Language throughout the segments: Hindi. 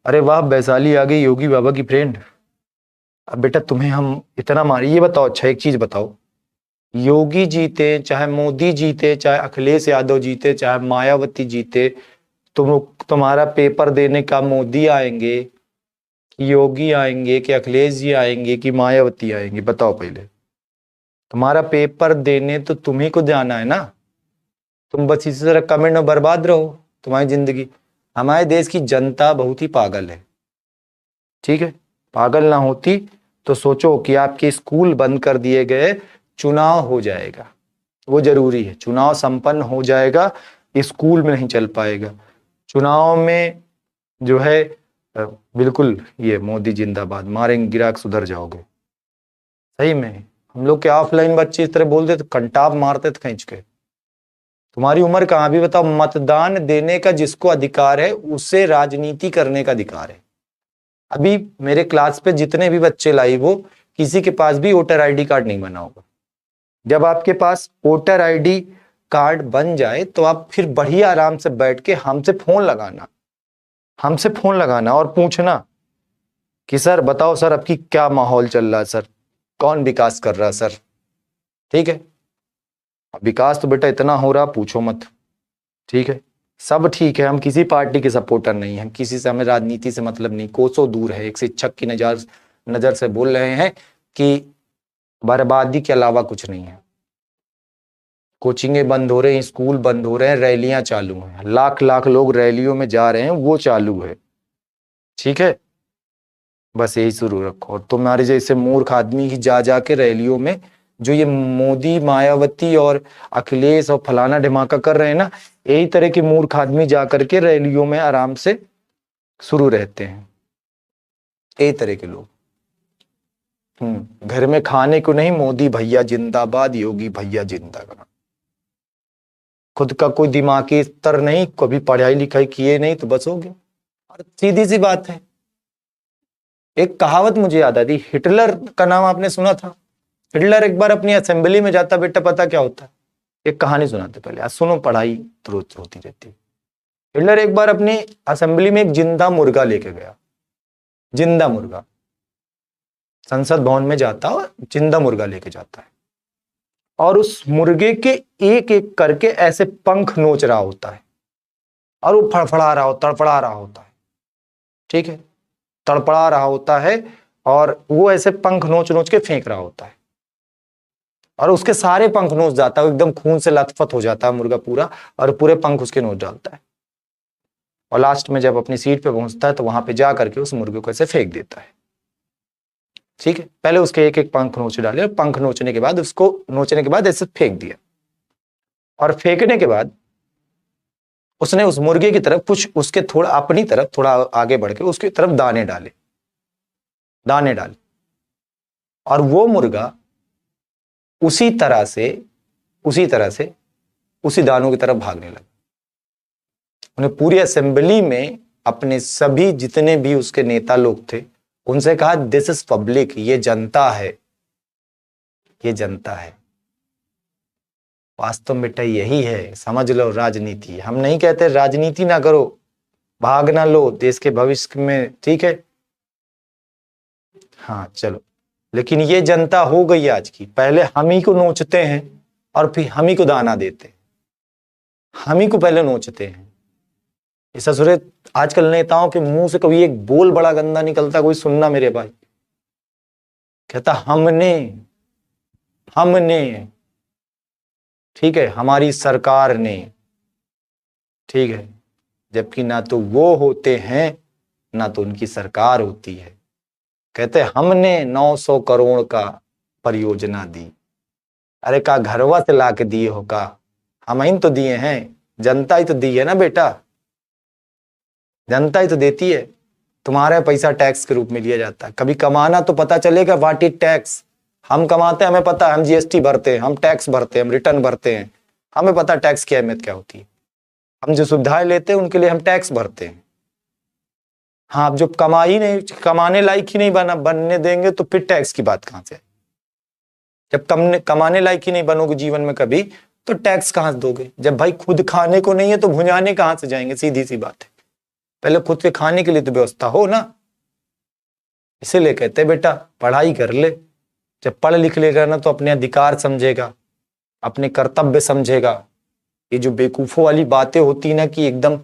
अरे वाह, वैशाली आ गई, योगी बाबा की फ्रेंड। अब बेटा तुम्हें हम इतना मारे, ये बताओ, अच्छा एक चीज बताओ, योगी जीते चाहे मोदी जीते चाहे अखिलेश यादव जीते चाहे मायावती जीते, तुम्हारा पेपर देने का मोदी आएंगे, योगी आएंगे कि अखिलेश जी आएंगे कि मायावती आएंगे, बताओ पहले। तुम्हारा पेपर देने तो तुम्ही को जाना है ना। तुम बस इसी तरह कमेंट में बर्बाद रहो तुम्हारी जिंदगी। हमारे देश की जनता बहुत ही पागल है, ठीक है। पागल ना होती तो सोचो कि आपके स्कूल बंद कर दिए गए, चुनाव हो जाएगा, वो जरूरी है, चुनाव संपन्न हो जाएगा, स्कूल में नहीं चल पाएगा। चुनाव में जो है बिल्कुल ये मोदी जिंदाबाद मारेंगे, गिरा के सुधर जाओगे। सही में हम लोग के ऑफलाइन बच्चे इस तरह बोलते तो कंटाप मारते थे खींच के। तुम्हारी उम्र कहाँ भी बताओ, मतदान देने का जिसको अधिकार है उसे राजनीति करने का अधिकार है। अभी मेरे क्लास पे जितने भी बच्चे लाइव हो, किसी के पास भी वोटर आईडी कार्ड नहीं बना होगा। जब आपके पास वोटर आईडी कार्ड बन जाए तो आप फिर बढ़िया आराम से बैठ के हमसे फोन लगाना और पूछना कि सर बताओ सर, आपकी क्या माहौल चल रहा है सर, कौन विकास कर रहा है सर। ठीक है, विकास तो बेटा इतना हो रहा पूछो मत, ठीक है। सब ठीक है, हम किसी पार्टी के सपोर्टर नहीं हैं, किसी से हमें राजनीति से मतलब नहीं, कोसों दूर है। एक शिक्षक की नजर से बोल रहे हैं कि बर्बादी के अलावा कुछ नहीं है। कोचिंगें बंद हो रहे हैं, स्कूल बंद हो रहे हैं, रैलियां चालू हैं, लाख लाख लोग रैलियों में जा रहे हैं, वो चालू है, ठीक है। बस यही शुरू रखो। और तुम्हारे जैसे मूर्ख आदमी ही जा जाके रैलियों में, जो ये मोदी मायावती और अखिलेश और फलाना ढिमाका कर रहे हैं ना, यही तरह के मूर्ख आदमी जा करके रैलियों में आराम से शुरू रहते हैं, यही तरह के लोग। घर में खाने को नहीं, मोदी भैया जिंदाबाद, योगी भैया जिंदाबाद। खुद का कोई दिमागी स्तर नहीं, कभी पढ़ाई लिखाई किए नहीं, तो बस हो गया। और सीधी सी बात है, एक कहावत मुझे याद आती, हिटलर का नाम आपने सुना था? हिटलर एक बार अपनी असेंबली में जाता, बेटा पता क्या होता है? एक कहानी सुनाते पहले, आज सुनो, पढ़ाई तो रोज होती रहती है। हिटलर एक बार अपनी असेंबली में एक जिंदा मुर्गा लेके गया, जिंदा मुर्गा, संसद भवन में जाता और जिंदा मुर्गा लेके जाता है, और उस मुर्गे के एक एक करके ऐसे पंख नोच रहा होता है, और वो फड़फड़ा रहा होता, तड़पड़ा रहा होता है, ठीक है, तड़पड़ा रहा होता है, और वो ऐसे पंख नोच नोच के फेंक रहा होता है, और उसके सारे पंख नोच जाता है, एकदम खून से लथपथ हो जाता है मुर्गा पूरा, और पूरे पंख उसके नोच डालता है। और लास्ट में जब अपनी सीट पे पहुंचता है तो वहां पे जा करके उस मुर्गे को ऐसे फेंक देता है, ठीक है। पहले उसके एक एक पंख नोच डाले, और पंख नोचने के बाद उसको नोचने के बाद ऐसे फेंक दिया, और फेंकने के बाद उसने उस मुर्गे की तरफ कुछ, उसके थोड़ा अपनी तरफ थोड़ा आगे बढ़ के उसकी तरफ दाने डाले, और वो मुर्गा उसी तरह से उसी दानों की तरफ भागने लगा। उन्हें पूरी असेंबली में अपने सभी जितने भी उसके नेता लोग थे उनसे कहा, दिस इज पब्लिक, ये जनता है, ये जनता है। वास्तव में बेटा यही है, समझ लो, राजनीति। हम नहीं कहते राजनीति ना करो, भाग ना लो देश के भविष्य में, ठीक है। हाँ चलो, लेकिन ये जनता हो गई आज की, पहले हम ही को नोचते हैं और फिर हम ही को दाना देते हैं, हम ही को पहले नोचते हैं। इस ससुरे आजकल नेताओं के मुंह से कभी एक बोल बड़ा गंदा निकलता, कोई सुनना मेरे भाई, कहता हमने, ठीक है, हमारी सरकार ने, ठीक है, जबकि ना तो वो होते हैं ना तो उनकी सरकार होती है। कहते हमने 900 करोड़ का परियोजना दी। अरे का घरवा से ला के दिए हो का? हम ही तो दिए हैं, जनता ही तो दी है ना बेटा, जनता ही तो देती है। तुम्हारा पैसा टैक्स के रूप में लिया जाता है, कभी कमाना तो पता चलेगा व्हाट इज टैक्स। हम कमाते हैं, हमें पता है, हम जीएसटी भरते हैं, हम टैक्स भरते हैं, हम रिटर्न भरते हैं, हमें पता टैक्स की अहमियत क्या होती है। हम जो सुविधाएं लेते हैं उनके लिए हम टैक्स भरते हैं। हाँ, अब जो कमाने लायक ही नहीं बनने देंगे तो फिर टैक्स की बात कहां से? जब कमाने लायक ही नहीं बनोगे जीवन में कभी, तो टैक्स कहां से दोगे? जब भाई खुद खाने को नहीं है तो भुंजाने कहां से जाएंगे? सीधी सी बात है। पहले खुद के खाने के लिए तो व्यवस्था हो ना। इसीलिए कहते बेटा पढ़ाई कर ले, जब पढ़ लिख लेगा ना तो अपने अधिकार समझेगा, अपने कर्तव्य समझेगा। ये जो बेवकूफों वाली बातें होती ना कि एकदम,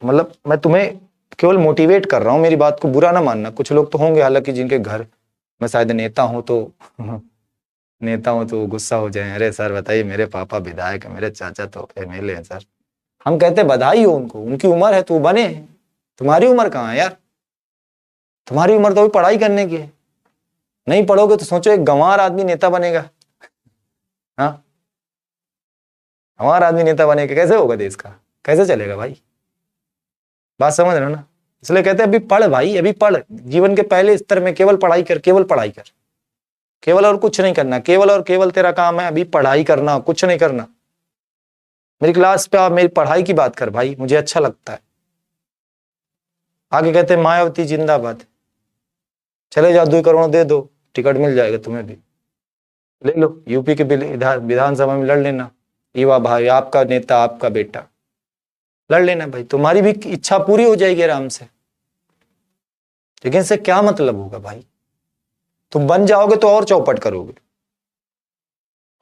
मतलब मैं तुम्हें केवल मोटिवेट कर रहा हूं, मेरी बात को बुरा ना मानना। कुछ लोग तो होंगे हालांकि जिनके घर में शायद नेता हूं तो गुस्सा हो जाए, अरे सर बताइए मेरे पापा विधायक है, मेरे चाचा तो एमएलए हैं सर। हम कहते बधाई हो उनको, उनकी उम्र है तो वो बने, तुम्हारी उम्र कहाँ है यार? तुम्हारी उम्र तो अभी पढ़ाई करने की है। नहीं पढ़ोगे तो सोचो एक गंवार आदमी नेता बनेगा। हाँ, गंवार आदमी नेता बनेगा, कैसे होगा देश का, कैसे चलेगा भाई? बात समझ रहे हो ना? इसलिए कहते हैं अभी पढ़ भाई, अभी पढ़। जीवन के पहले स्तर में केवल पढ़ाई कर, केवल पढ़ाई कर, केवल और कुछ नहीं करना। केवल और केवल तेरा काम है अभी पढ़ाई करना, कुछ नहीं करना। मेरी क्लास पे आप मेरी पढ़ाई की बात कर भाई, मुझे अच्छा लगता है। आगे कहते हैं मायावती जिंदाबाद, चले जाओ 2 करोड़ दे दो, टिकट मिल जाएगा तुम्हें भी, ले लो, यूपी के विधानसभा में लड़ लेना। युवा भाई, आपका नेता, आपका बेटा, लड़ लेना भाई, तुम्हारी भी इच्छा पूरी हो जाएगी आराम से। लेकिन इससे क्या मतलब होगा भाई? तुम बन जाओगे तो और चौपट करोगे।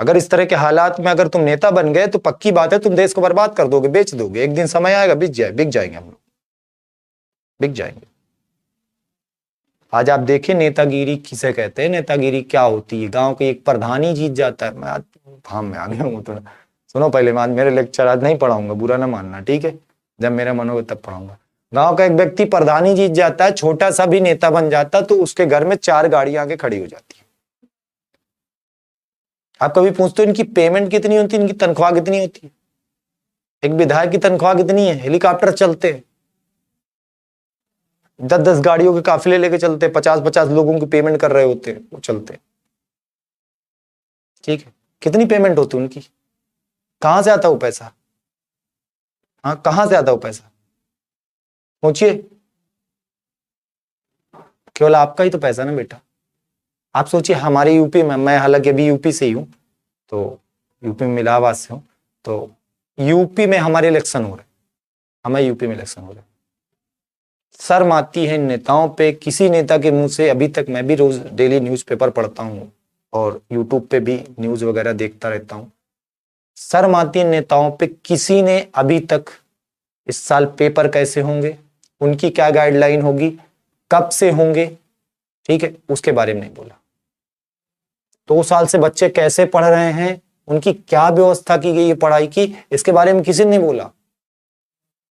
अगर इस तरह के हालात में अगर तुम नेता बन गए तो पक्की बात है तुम देश को बर्बाद कर दोगे, बेच दोगे। एक दिन समय आएगा बिक जाएंगे हम लोग, बिक जाएंगे। आज आप देखिए नेतागिरी किसे कहते हैं, नेतागिरी क्या होती है। गांव के एक प्रधान ही जीत जाता है। मैं आज फार्म में आ गया हूँ तो सुनो, पहले मैं मेरे लेक्चर आज नहीं पढ़ाऊंगा, बुरा ना मानना, ठीक है? जब मेरा मन होगा तब पढ़ाऊंगा। गांव का एक व्यक्ति प्रधान ही जीत जाता है, छोटा सा भी नेता बन जाता तो उसके घर में 4 गाड़ियां आके खड़ी हो जाती है। आप कभी पूछते हो इनकी पेमेंट कितनी होती है, इनकी तनख्वाह कितनी होती है? एक विधायक की तनख्वाह कितनी है? हेलीकॉप्टर चलते हैं, 10-10 गाड़ियों के काफिले लेके चलते, 50-50 लोगों की पेमेंट कर रहे होते हैं, वो चलते। ठीक है, कितनी पेमेंट होती है उनकी? कहां से आता वो पैसा? हाँ, कहां से आता वो पैसा? सोचिए, केवल आपका ही तो पैसा ना बेटा। आप सोचिए हमारे यूपी में, मैं हालांकि अभी यूपी से ही हूं, तो यूपी में इलाहाबाद से हूं, तो यूपी में हमारे इलेक्शन हो रहे, हमारे यूपी में इलेक्शन हो रहे। शर्म आती है नेताओं पे। किसी नेता के मुंह से अभी तक, मैं भी रोज डेली न्यूज़पेपर पढ़ता हूं और यूट्यूब पे भी न्यूज वगैरह देखता रहता हूं। शर्म आती है नेताओं पे, किसी ने अभी तक इस साल पेपर कैसे होंगे, उनकी क्या गाइडलाइन होगी, कब से होंगे, ठीक है, उसके बारे में नहीं बोला। 2 साल से बच्चे कैसे पढ़ रहे हैं, उनकी क्या व्यवस्था की गई है पढ़ाई की, इसके बारे में किसी ने नहीं बोला।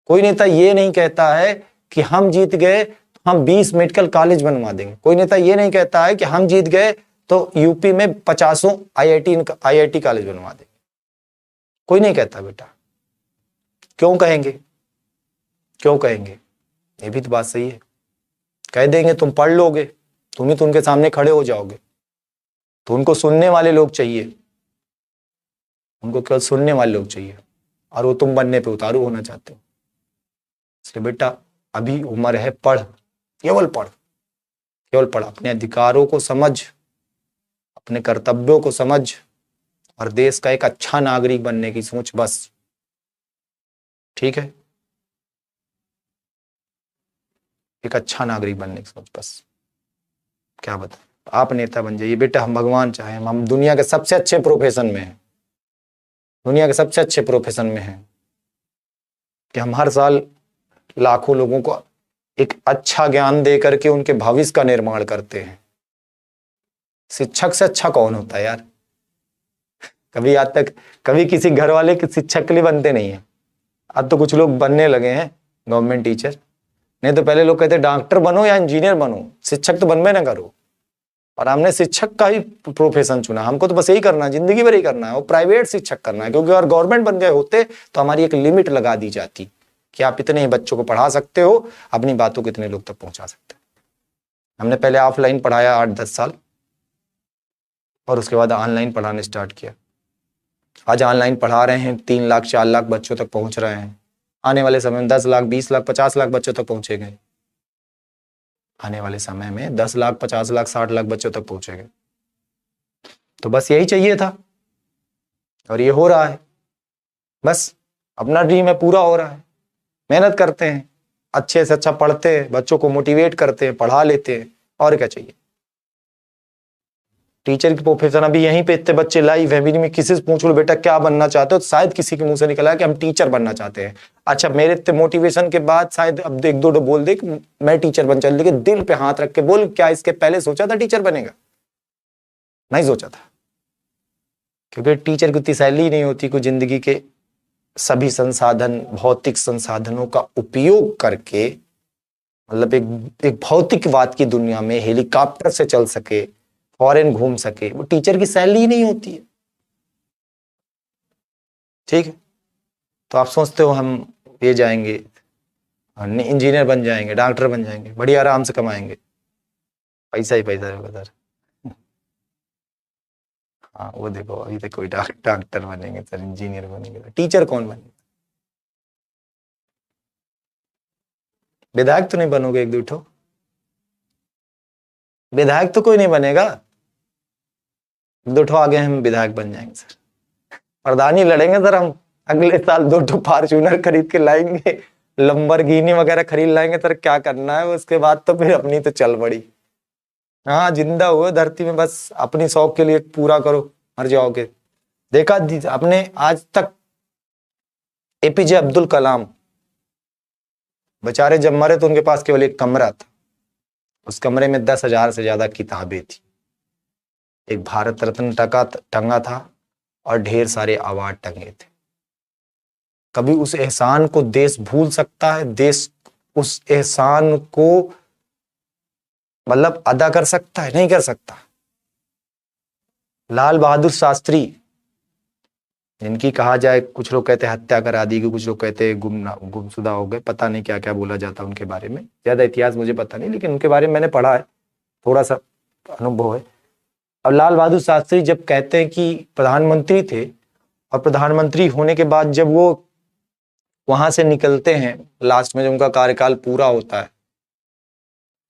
कोई नेता ये नहीं कहता है कि हम जीत गए तो हम 20 मेडिकल कॉलेज बनवा देंगे। कोई नेता ये नहीं कहता है कि हम जीत गए तो यूपी में 50 आईआईटी कॉलेज बनवा देंगे। कोई नहीं कहता बेटा। क्यों कहेंगे? क्यों कहेंगे? ये भी तो बात सही है। कह देंगे तुम पढ़ लोगे, तुम ही तो उनके सामने खड़े हो जाओगे, तो उनको सुनने वाले लोग चाहिए, उनको केवल सुनने वाले लोग चाहिए, और वो तुम बनने पे उतारू होना चाहते हो। इसलिए बेटा अभी उम्र है, पढ़, केवल पढ़, केवल पढ़। अपने अधिकारों को समझ, अपने कर्तव्यों को समझ, और देश का एक अच्छा नागरिक बनने की सोच, बस। ठीक है, एक अच्छा नागरिक बनने की सोच, बस। क्या बता, आप नेता बन जाइए बेटा, हम भगवान चाहे हम दुनिया के सबसे अच्छे प्रोफेशन में हैं, दुनिया के सबसे अच्छे प्रोफेशन में हैं, कि हम हर साल लाखों लोगों को एक अच्छा ज्ञान दे करके उनके भविष्य का निर्माण करते हैं। शिक्षक से अच्छा कौन होता है यार? कभी आज तक कभी किसी घर वाले के शिक्षक के लिए बनते नहीं है। अब तो कुछ लोग बनने लगे हैं गवर्नमेंट टीचर, नहीं तो पहले लोग कहते डॉक्टर बनो या इंजीनियर बनो, शिक्षक तो बनबे ना करो। और हमने शिक्षक का ही प्रोफेशन चुना, हमको तो बस यही करना है, जिंदगी भर ही करना है, वो प्राइवेट शिक्षक करना है। क्योंकि अगर गवर्नमेंट बन गए होते तो हमारी एक लिमिट लगा दी जाती कि आप इतने ही बच्चों को पढ़ा सकते हो, अपनी बातों को इतने लोग तक पहुंचा सकते हो। हमने पहले ऑफलाइन पढ़ाया 8-10 साल, और उसके बाद ऑनलाइन पढ़ाने स्टार्ट किया। आज ऑनलाइन पढ़ा रहे हैं, 3 लाख 4 लाख बच्चों तक पहुंच रहे हैं। आने वाले समय में 10 लाख 20 लाख 50 लाख बच्चों तक पहुंचेंगे। आने वाले समय में 10 लाख 50 लाख 60 लाख बच्चों तक पहुंचेंगे। तो बस यही चाहिए था, और ये हो रहा है। बस अपना ड्रीम है, पूरा हो रहा है। मेहनत करते हैं, अच्छे से अच्छा पढ़ते हैं, बच्चों को मोटिवेट करते हैं, पढ़ा लेते हैं, और क्या चाहिए। टीचर की प्रोफेशन अभी यहीं पे इतने बच्चे लाइव है, में किसी से पूछ लो बेटा क्या बनना चाहते हो, तो शायद किसी के मुंह से निकला कि हम टीचर बनना चाहते हैं। अच्छा, मेरे इतने मोटिवेशन के बाद शायद अब एक दो बोल दे कि मैं टीचर बन चल, लेकिन दिल पे हाथ रख के बोल, क्या इसके पहले सोचा था टीचर बनेगा? नहीं सोचा था, क्योंकि टीचर की उतनी सैलरी नहीं होती कोई जिंदगी के सभी संसाधन, भौतिक संसाधनों का उपयोग करके, मतलब एक भौतिकवाद की दुनिया में हेलीकॉप्टर से चल सके, फॉरेन घूम सके, वो टीचर की सैलरी नहीं होती है। ठीक है, तो आप सोचते हो हम ये जाएंगे, इंजीनियर बन जाएंगे, डॉक्टर बन जाएंगे, बड़ी आराम से कमाएंगे, पैसा ही पैसा है सर। हाँ वो देखो, अभी तक कोई डॉक्टर बनेंगे सर, इंजीनियर बनेंगे, टीचर कौन बनेगा? विधायक तो नहीं बनोगे एक दूठो? विधायक तो कोई नहीं बनेगा, दूठो आगे हम विधायक बन जाएंगे सर, प्रधानी लड़ेंगे सर हम। अगले साल 2 फॉर्च्यूनर खरीद के लाएंगे, लंबरगिनी वगैरह खरीद लाएंगे सर, क्या करना है उसके बाद तो फिर अपनी तो चल पड़ी। हाँ, जिंदा हुए धरती में, बस अपनी शौक के लिए पूरा करो, मर जाओगे। देखा आपने आज तक एपीजे अब्दुल कलाम बेचारे जब मरे तो उनके पास केवल एक कमरा था, उस कमरे में 10,000 से ज्यादा किताबें थी, एक भारत रत्न टंगा था और ढेर सारे अवार्ड टंगे थे। कभी उस एहसान को देश भूल सकता है? देश उस एहसान को मतलब अदा कर सकता है? नहीं कर सकता। लाल बहादुर शास्त्री, जिनकी कहा जाए कुछ लोग कहते हैं हत्या करा दी गई, कुछ लोग कहते हैं गुमशुदा हो गए, पता नहीं क्या क्या बोला जाता उनके बारे में, ज्यादा इतिहास मुझे पता नहीं, लेकिन उनके बारे में मैंने पढ़ा है, थोड़ा सा अनुभव है। अब लाल बहादुर शास्त्री जब कहते हैं कि प्रधानमंत्री थे, और प्रधानमंत्री होने के बाद जब वो वहां से निकलते हैं, लास्ट में जब उनका कार्यकाल पूरा होता है,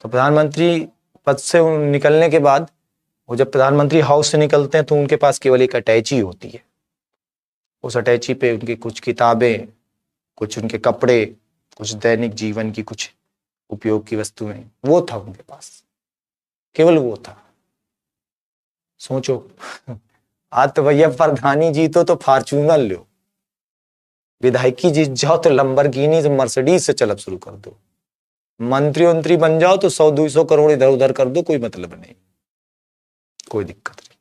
तो प्रधानमंत्री पद से निकलने के बाद वो जब प्रधानमंत्री हाउस से निकलते हैं तो उनके पास केवल एक अटैची होती है। उस अटैची पे उनकी कुछ किताबें, कुछ उनके कपड़े, कुछ दैनिक जीवन की कुछ उपयोग की वस्तुएं, वो था उनके पास, केवल वो था। सोचो आज तो भैया प्रधानी जीतो तो फॉर्च्यूनर लो, विधायकी जीत जाओ तो लंबरगिनी से मर्सिडीज से चलब शुरू कर दो, मंत्री बन जाओ तो 100-200 करोड़ इधर उधर कर दो, कोई मतलब नहीं, कोई दिक्कत नहीं।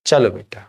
चलो बेटा,